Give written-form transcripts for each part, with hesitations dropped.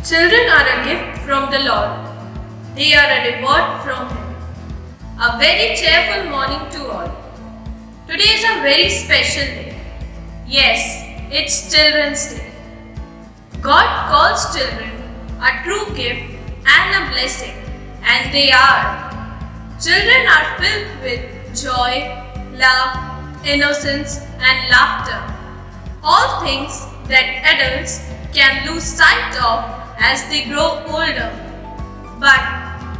Children are a gift from the Lord. They are a reward from Him. A very cheerful morning to all. Today is a very special day. Yes, it's Children's Day. God calls children a true gift and a blessing, and they are. Children are filled with joy, love, innocence, and laughter. All things that adults can lose sight of as they grow older. But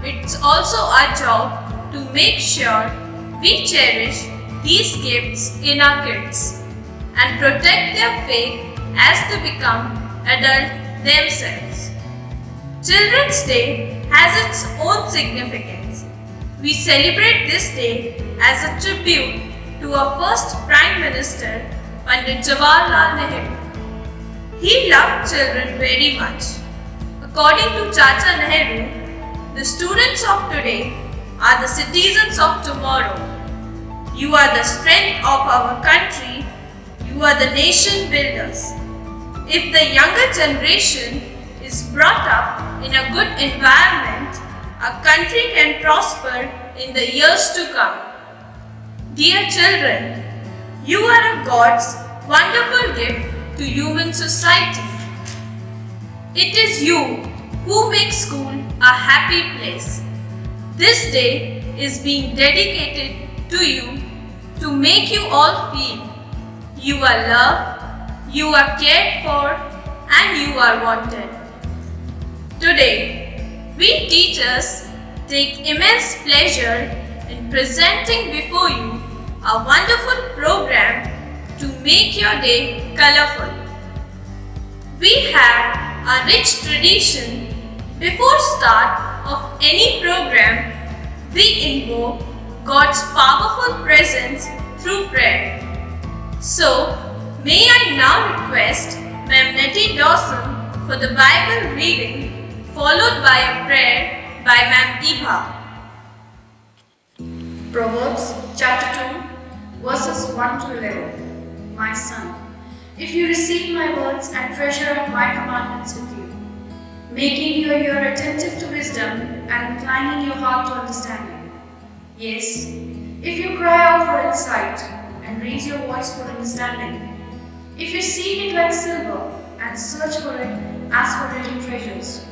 it's also our job to make sure we cherish these gifts in our kids and protect their faith as they become adult themselves. Children's Day has its own significance. We celebrate this day as a tribute to our first Prime Minister, Pandit Jawaharlal Nehru. He loved children very much. According to Chacha Nehru, the students of today are the citizens of tomorrow. You are the strength of our country. You are the nation builders. If the younger generation is brought up in a good environment, our country can prosper in the years to come. Dear children, you are a God's wonderful gift to human society. It is you who make school a happy place. This day is being dedicated to you to make you all feel you are loved, you are cared for, and you are wanted. Today, we teachers take immense pleasure in presenting before you a wonderful program to make your day colorful. We have a rich tradition. Before start of any program, we invoke God's powerful presence through prayer. So, may I now request Ma'am Nettie Dawson for the Bible reading, followed by a prayer by Ma'am Dibha. Proverbs chapter 2, verses 1 to 11. My son, if you receive my words and treasure up my commandments with you, making your ear attentive to wisdom and inclining your heart to understanding. Yes, if you cry out for insight and raise your voice for understanding, if you seek it like silver and search for it as for hidden treasures,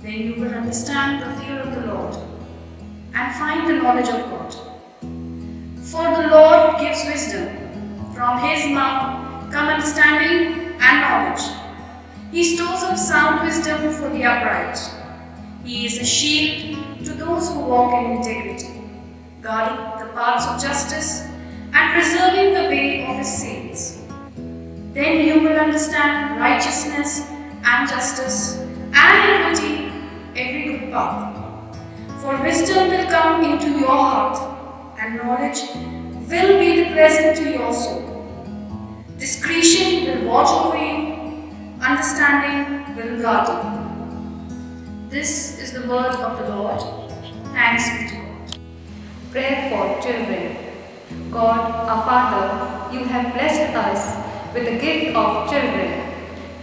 then you will understand the fear of the Lord and find the knowledge of God. For the Lord gives wisdom. From his mouth come understanding and knowledge. He stores up sound wisdom for the upright. He is a shield to those who walk in integrity, guarding the paths of justice and preserving the way of his saints. Then you will understand righteousness and justice and equity, every good path. For wisdom will come into your heart, and knowledge will be the pleasant to your soul. Discretion will watch over you, understanding will guard you. This is the word of the Lord. Thanks be to God. Prayer for children. God, our Father, you have blessed us with the gift of children.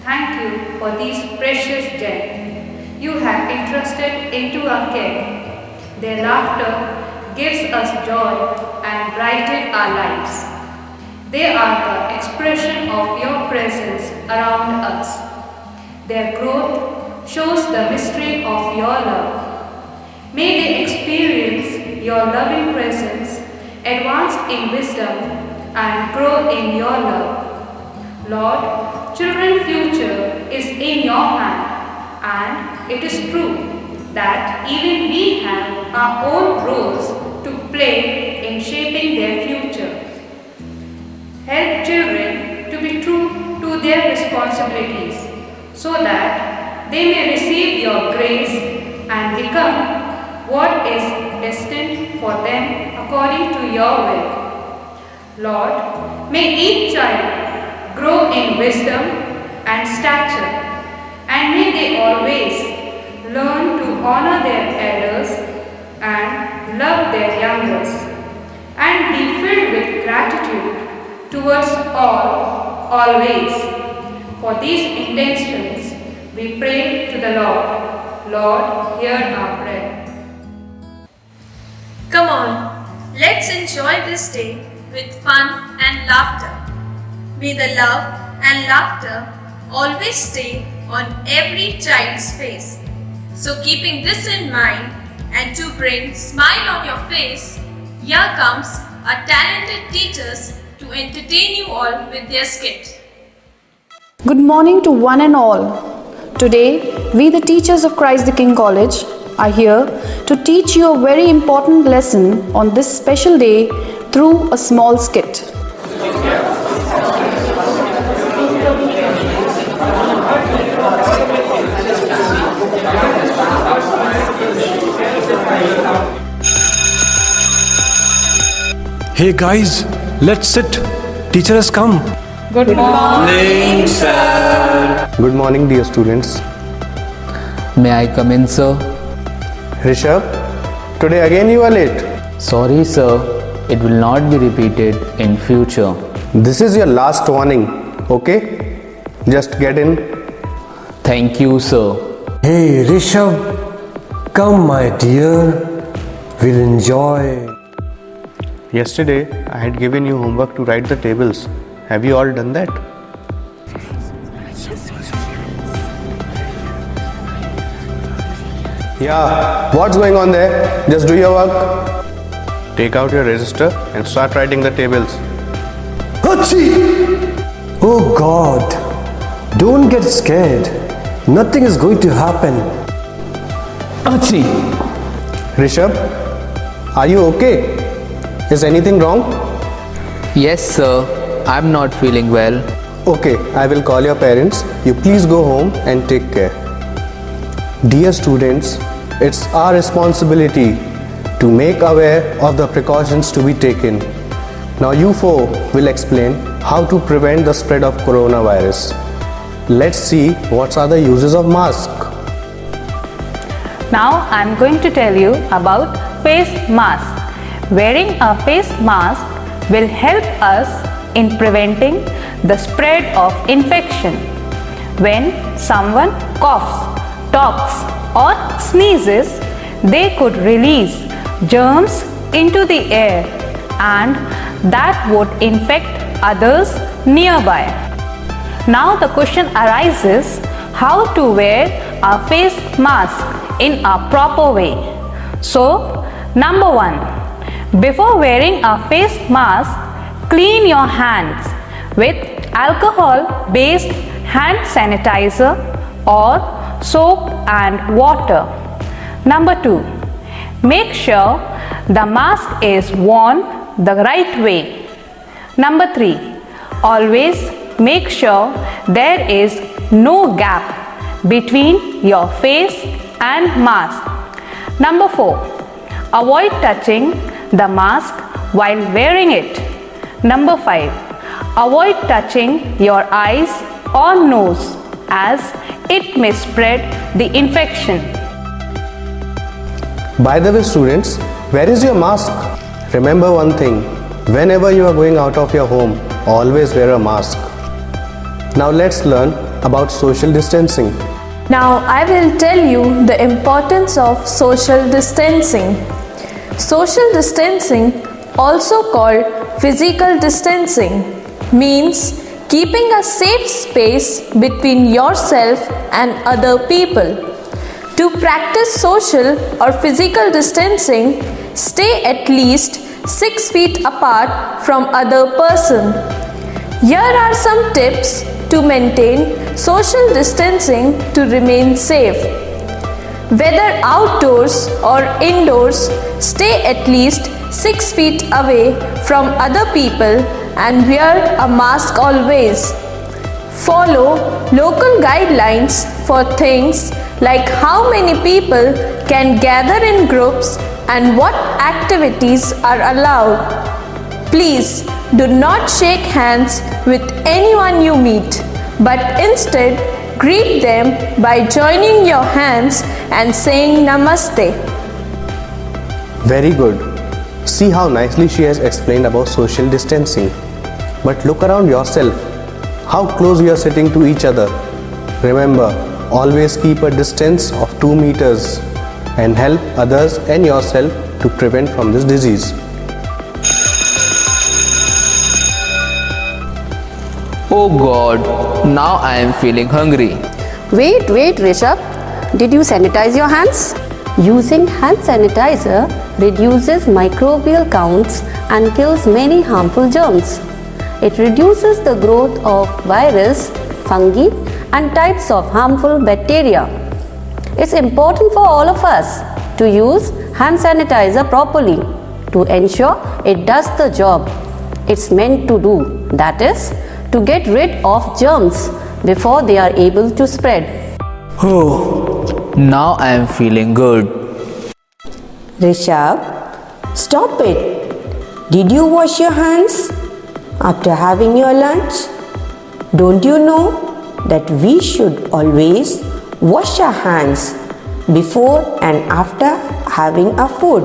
Thank you for these precious gems you have entrusted into our care. Their laughter gives us joy and brightens our lives. They are the expression of your presence around us. Their growth shows the mystery of your love. May they experience your loving presence, advance in wisdom, and grow in your love. Lord, children's future is in your hand, and it is true that even we have our own roles to play in shaping their future. Help children to be true to their responsibilities so that they may receive your grace and become what is destined for them according to your will. Lord, may each child grow in wisdom and stature, and may they always learn to honor their elders and love their youngers, and be filled with gratitude towards all, always. For these intentions, We pray to the Lord. Lord, hear our prayer. Come on, let's enjoy this day with fun and laughter. May the love and laughter always stay on every child's face. So keeping this in mind and to bring smile on your face, here comes our talented teachers to entertain you all with their skit. Good morning to one and all. Today, we the teachers of Christ the King College are here to teach you a very important lesson on this special day through a small skit. Hey guys, let's sit. Teacher has come. Good morning. Good morning, dear students. May I come in, sir? Rishabh, today again you are late. Sorry, sir. It will not be repeated in future. This is your last warning, okay? Just get in. Thank you, sir. Hey Rishabh, come my dear. We'll enjoy. Yesterday, I had given you homework to write the tables. Have you all done that? Yeah, what's going on there? Just do your work. Take out your register and start writing the tables. Hachi! Oh God, don't get scared. Nothing is going to happen. Achi! Rishabh, are you okay? Is anything wrong? Yes, sir. I'm not feeling well. Okay, I will call your parents. You please go home and take care. Dear students, it's our responsibility to make aware of the precautions to be taken. Now you four will explain how to prevent the spread of coronavirus. Let's see what are the uses of mask. Now I am going to tell you about face mask. Wearing a face mask will help us in preventing the spread of infection. When someone coughs, talks or sneezes, they could release germs into the air and that would infect others nearby. Now the question arises how to wear a face mask in a proper way. So, number 1. Before wearing a face mask, clean your hands with alcohol-based hand sanitizer or soap and water. Number 2. Make sure the mask is worn the right way. Number 3. Always make sure there is no gap between your face and mask. Number 4. Avoid touching the mask while wearing it. Number 5. Avoid touching your eyes or nose as it may spread the infection. By the way, students, where is your mask? Remember one thing, whenever you are going out of your home, always wear a mask. Now let's learn about social distancing. Now I will tell you the importance of social distancing. Social distancing, also called physical distancing, means keeping a safe space between yourself and other people. To practice social or physical distancing, stay at least 6 feet apart from other person. Here are some tips to maintain social distancing to remain safe. Whether outdoors or indoors, stay at least 6 feet away from other people and wear a mask always. Follow local guidelines for things like how many people can gather in groups and what activities are allowed. Please do not shake hands with anyone you meet, but instead greet them by joining your hands and saying Namaste. Very good. See how nicely she has explained about social distancing. But look around yourself. How close you are sitting to each other. Remember, always keep a distance of 2 meters and help others and yourself to prevent from this disease. Oh God, now I am feeling hungry. Wait, Rishabh. Did you sanitize your hands? Using hand sanitizer reduces microbial counts and kills many harmful germs. It reduces the growth of virus, fungi, and types of harmful bacteria. It's important for all of us to use hand sanitizer properly to ensure it does the job it's meant to do, that is, to get rid of germs before they are able to spread. Oh, now I am feeling good. Rishabh, stop it. Did you wash your hands after having your lunch? Don't you know that we should always wash our hands before and after having our food?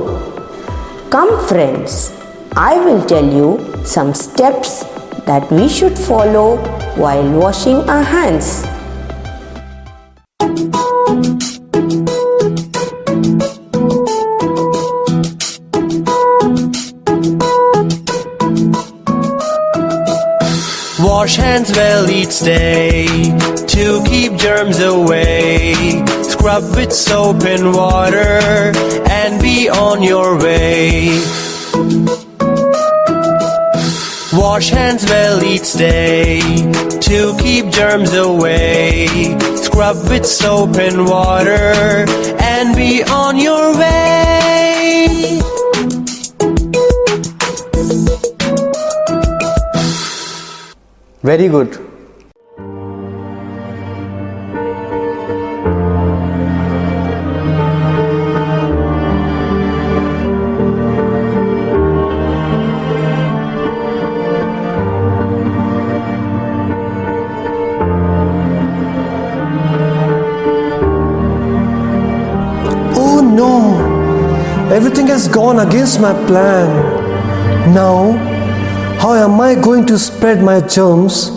Come friends, I will tell you some steps that we should follow while washing our hands. Wash hands well each day to keep germs away. Scrub with soap and water and be on your way. Wash hands well each day to keep germs away. Scrub with soap and water and be on your way. Very good. Oh no! Everything has gone against my plan. Now, how am I going to spread my germs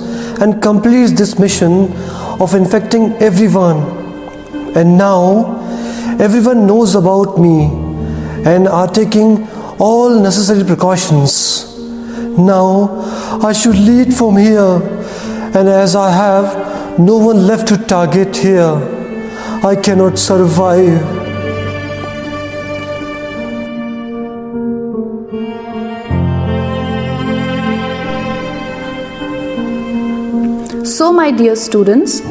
and complete this mission of infecting everyone? And now, everyone knows about me and are taking all necessary precautions. Now, I should lead from here, and as I have no one left to target here, I cannot survive. So, my dear students,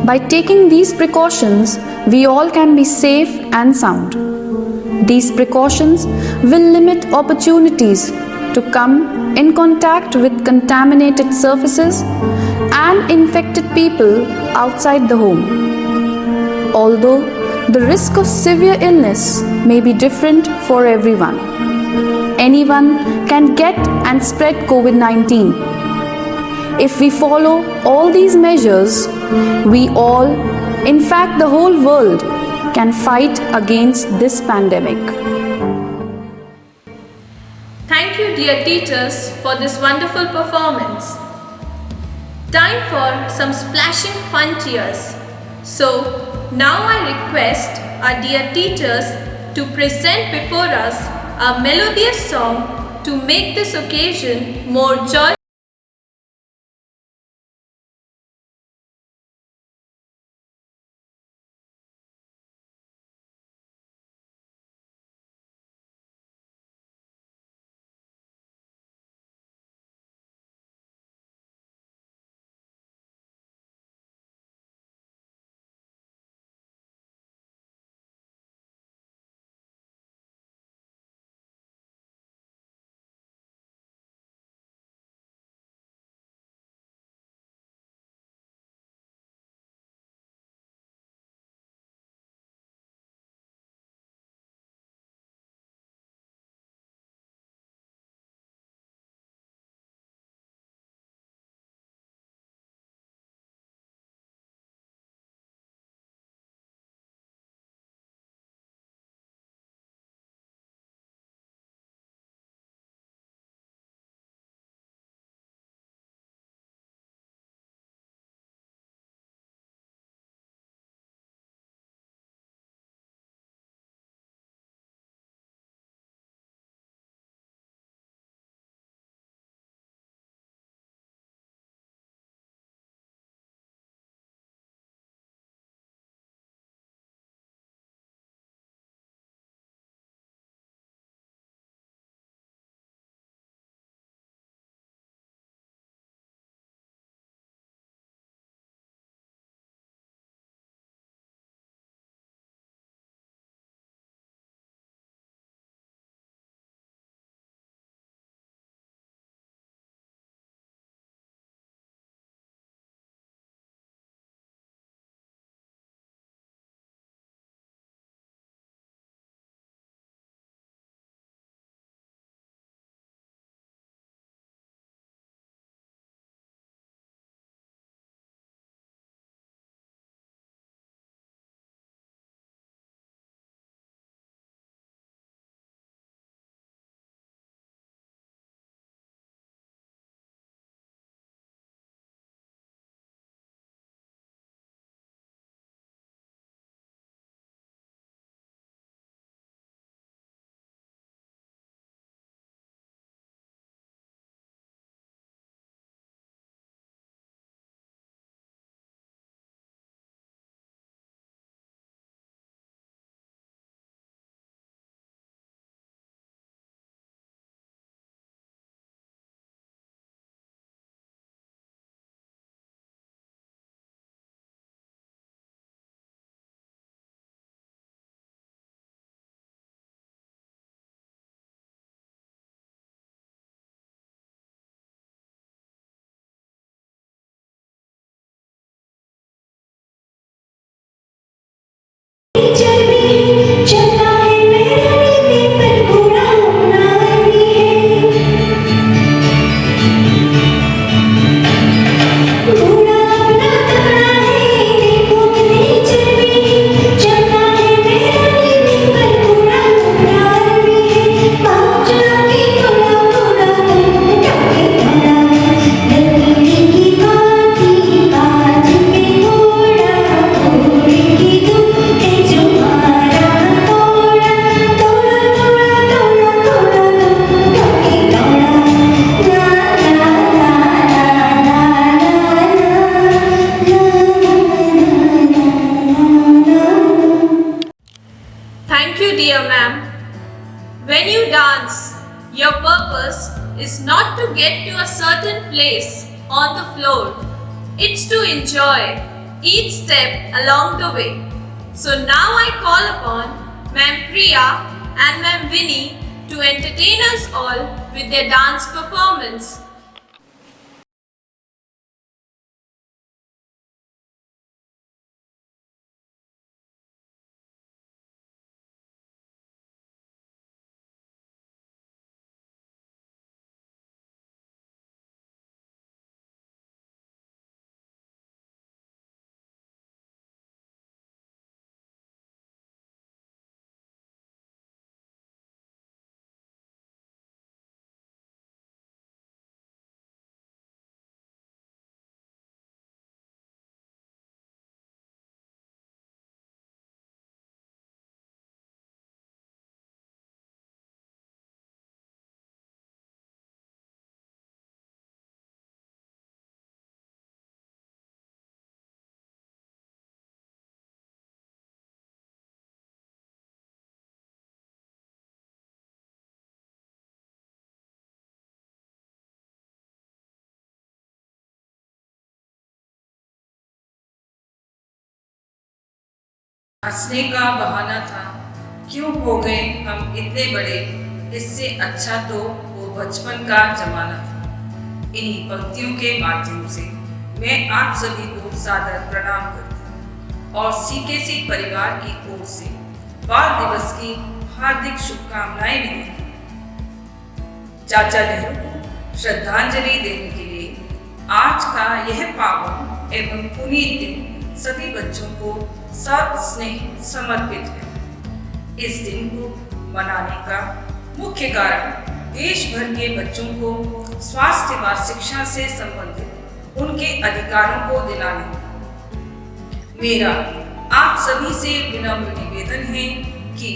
by taking these precautions, we all can be safe and sound. These precautions will limit opportunities to come in contact with contaminated surfaces and infected people outside the home. Although the risk of severe illness may be different for everyone, anyone can get and spread COVID-19. If we follow all these measures, we all, in fact the whole world, can fight against this pandemic. Thank you, dear teachers, for this wonderful performance. Time for some splashing fun tears. So, now I request our dear teachers to present before us a melodious song to make this occasion more joyful. you, dear ma'am. When you dance, your purpose is not to get to a certain place on the floor. It's to enjoy each step along the way. So now I call upon Ma'am Priya and Ma'am Winnie to entertain us all with their dance performance. हंसने का बहाना था, क्यों हो गए हम इतने बड़े, इससे अच्छा तो वो बचपन का जमाना था। इन्हीं पंक्तियों के माध्यम से मैं आप सभी को सादर प्रणाम करती हूँ और सीकेसी परिवार की ओर से बाल दिवस की हार्दिक शुभकामनाएं भी देती हूँ। चाचा नेहरू को श्रद्धांजलि देने के लिए आज का यह पावन एवं पुनीत दिन सभी बच्चों को सस्नेह समर्पित है। इस दिन को मनाने का मुख्य कारण देश भर के बच्चों को स्वास्थ्य व शिक्षा से संबंधित उनके अधिकारों को दिलाने। मेरा आप सभी से विनम्र निवेदन है कि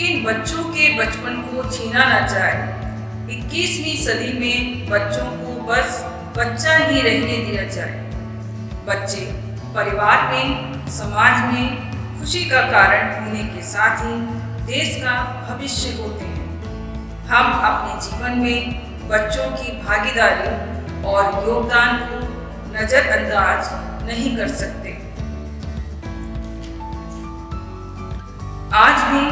इन बच्चों के बचपन को छीना न जाए। 21वीं सदी में बच्चों को बस बच्चा ही रहने दिया जाए। बच्चे परिवार में, समाज में खुशी का कारण होने के साथ ही देश का भविष्य होते हैं। हम अपने जीवन में बच्चों की भागीदारी और योगदान को नजरअंदाज नहीं कर सकते। आज भी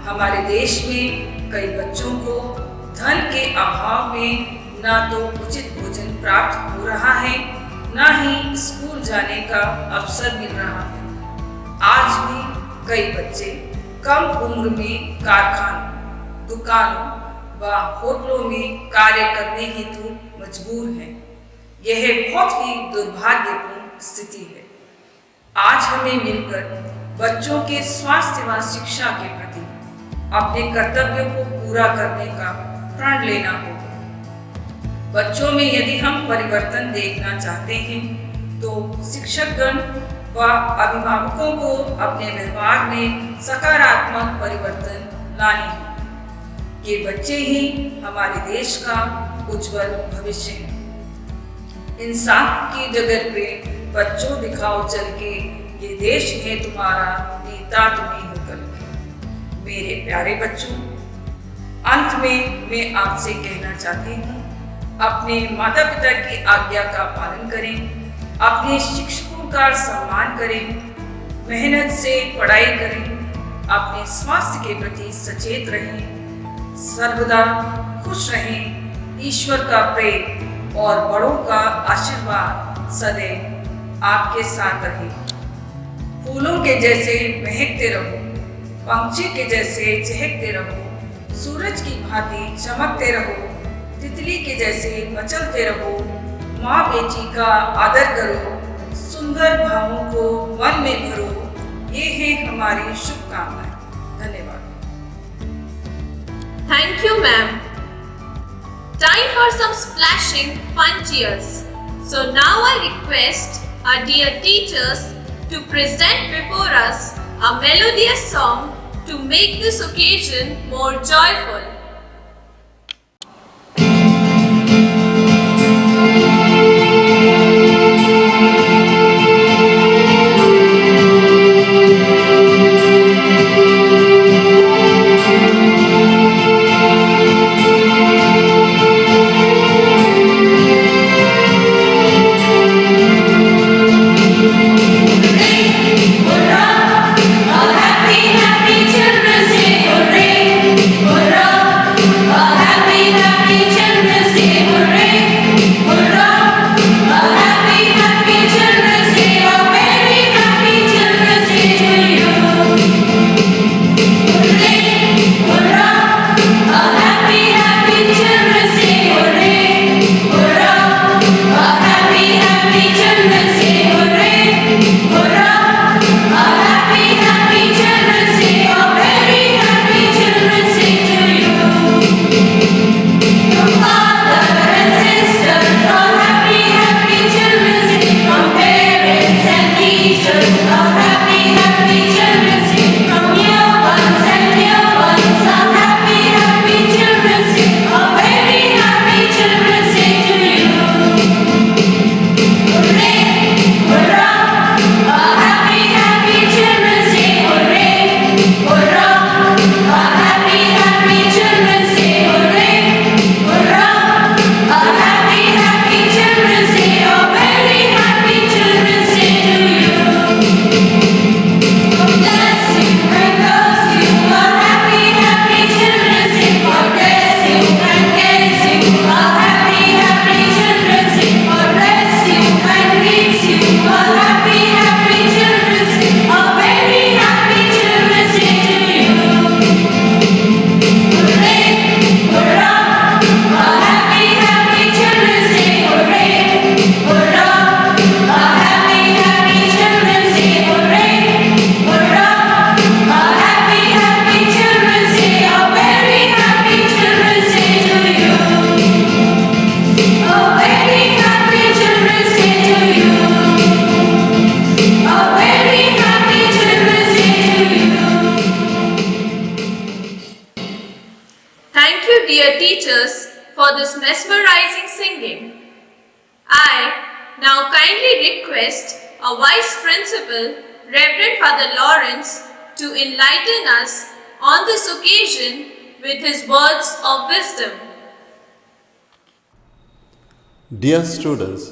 हमारे देश में कई बच्चों को धन के अभाव में ना तो उचित भोजन प्राप्त हो रहा है, ना ही स्कूल जाने का अवसर मिल रहा है। आज भी कई बच्चे कम उम्र में कारखानों, दुकानों व होटलों में कार्य करने हेतु मजबूर हैं। यह बहुत ही दुर्भाग्यपूर्ण स्थिति है। आज हमें मिलकर बच्चों के स्वास्थ्य व शिक्षा के प्रति अपने कर्तव्यों को पूरा करने का प्रण लेना होगा। बच्चों में यदि हम परिवर्तन देखना चाहते हैं तो शिक्षकगण व अभिभावकों को अपने व्यवहार में सकारात्मक परिवर्तन लाने हैं। ये बच्चे ही हमारे देश का उज्जवल भविष्य है। इंसाफ की जगत पे बच्चों दिखाओ चल के, ये देश है तुम्हारा, नेता तुम्हें होकर के। मेरे प्यारे बच्चों, अंत में मैं आपसे कहना चाहती हूँ, अपने माता पिता की आज्ञा का पालन करें, अपने शिक्षकों का सम्मान करें, मेहनत से पढ़ाई करें, अपने स्वास्थ्य के प्रति सचेत रहें, सर्वदा खुश रहें। ईश्वर का प्रेम और बड़ों का आशीर्वाद सदैव आपके साथ रहे। फूलों के जैसे महकते रहो, पंछी के जैसे चहकते रहो, सूरज की भांति चमकते रहो, तितली के जैसे मचलते रहो। माँ बेटी का आदर करो, सुंदर भावों को मन में भरो। ये है हमारी शुभकामनाएं। धन्यवाद। Thank you, ma'am. Time for some splashing fun cheers. So now I request our dear teachers to present before us a melodious song to make this occasion more joyful. teachers for this mesmerizing singing. I now kindly request our Vice Principal, Reverend Father Lawrence, to enlighten us on this occasion with his words of wisdom. Dear students,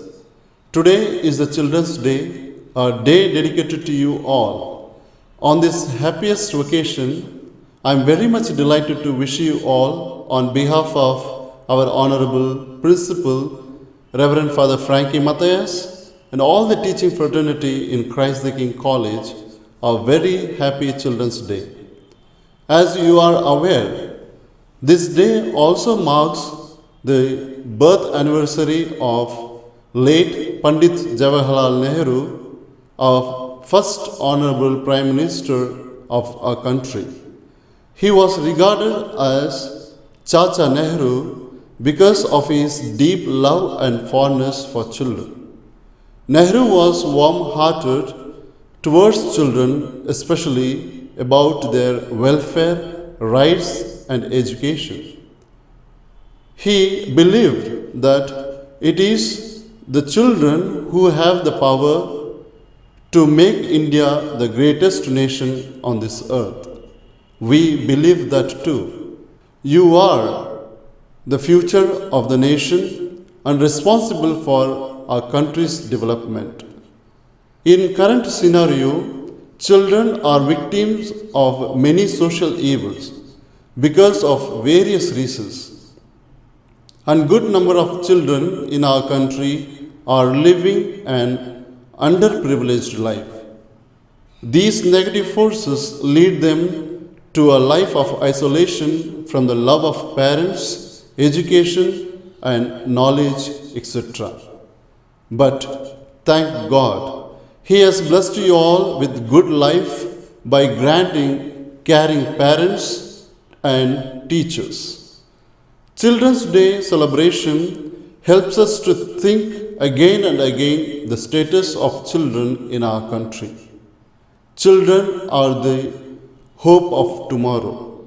today is the Children's Day, a day dedicated to you all. On this happiest occasion, I am very much delighted to wish you all, on behalf of our Honorable Principal, Reverend Father Frankie Matthias, and all the teaching fraternity in Christ the King College, a very happy Children's Day. As you are aware, this day also marks the birth anniversary of late Pandit Jawaharlal Nehru, our first Honorable Prime Minister of our country. He was regarded as Chacha Nehru because of his deep love and fondness for children. Nehru was warm-hearted towards children, especially about their welfare, rights, and education. He believed that it is the children who have the power to make India the greatest nation on this earth. We believe that too. You are the future of the nation and responsible for our country's development. In current scenario, children are victims of many social evils because of various reasons. And good number of children in our country are living an underprivileged life. These negative forces lead them to a life of isolation from the love of parents, education, and knowledge, etc. But thank God, He has blessed you all with good life by granting caring parents and teachers. Children's Day celebration helps us to think again and again the status of children in our country. Children are the hope of tomorrow.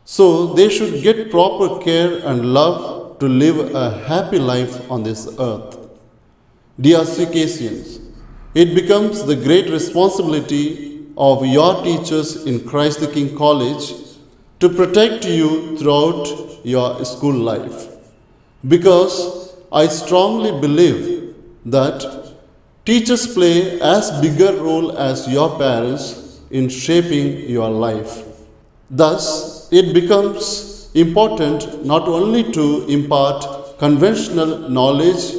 So they should get proper care and love to live a happy life on this earth. Dear Circassians, it becomes the great responsibility of your teachers in Christ the King College to protect you throughout your school life. Because I strongly believe that teachers play as big a role as your parents in shaping your life. Thus, it becomes important not only to impart conventional knowledge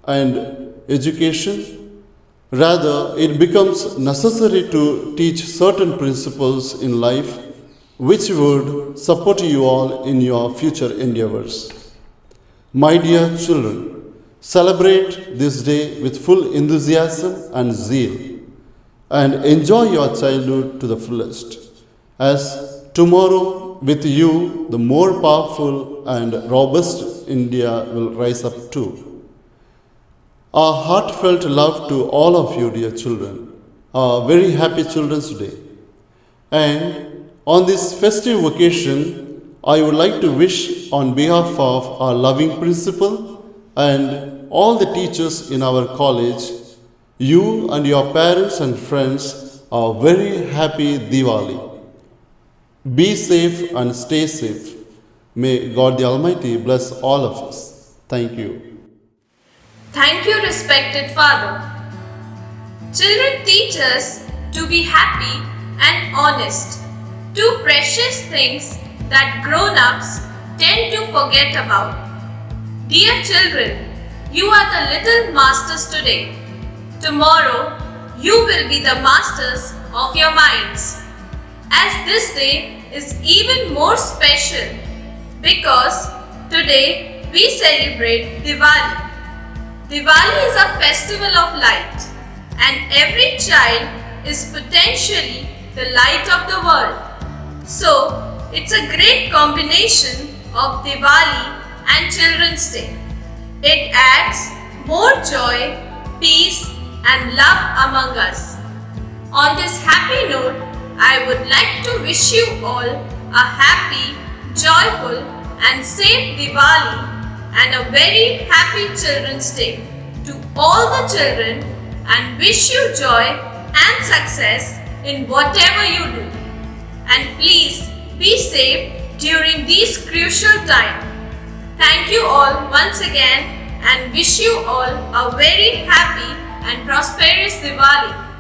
and education, rather it becomes necessary to teach certain principles in life which would support you all in your future endeavors. My dear children, celebrate this day with full enthusiasm and zeal, and enjoy your childhood to the fullest, as tomorrow with you the more powerful and robust India will rise up too. Our heartfelt love to all of you, dear children. A very happy Children's Day. And on this festive occasion, I would like to wish on behalf of our loving principal and all the teachers in our college, you and your parents and friends a very happy Diwali. Be safe and stay safe. May God the Almighty bless all of us. Thank you. Thank you, respected Father. Children teach us to be happy and honest, two precious things that grown-ups tend to forget about. Dear children, you are the little masters today. Tomorrow, you will be the masters of your minds. As this day is even more special because today we celebrate Diwali. Diwali is a festival of light, and every child is potentially the light of the world. So, it's a great combination of Diwali and Children's Day. It adds more joy, peace, and love among us. On this happy note, I would like to wish you all a happy, joyful, and safe Diwali and a very happy Children's Day to all the children and wish you joy and success in whatever you do. And please be safe during these crucial times. Thank you all once again and wish you all a very happy and prosperous Diwali.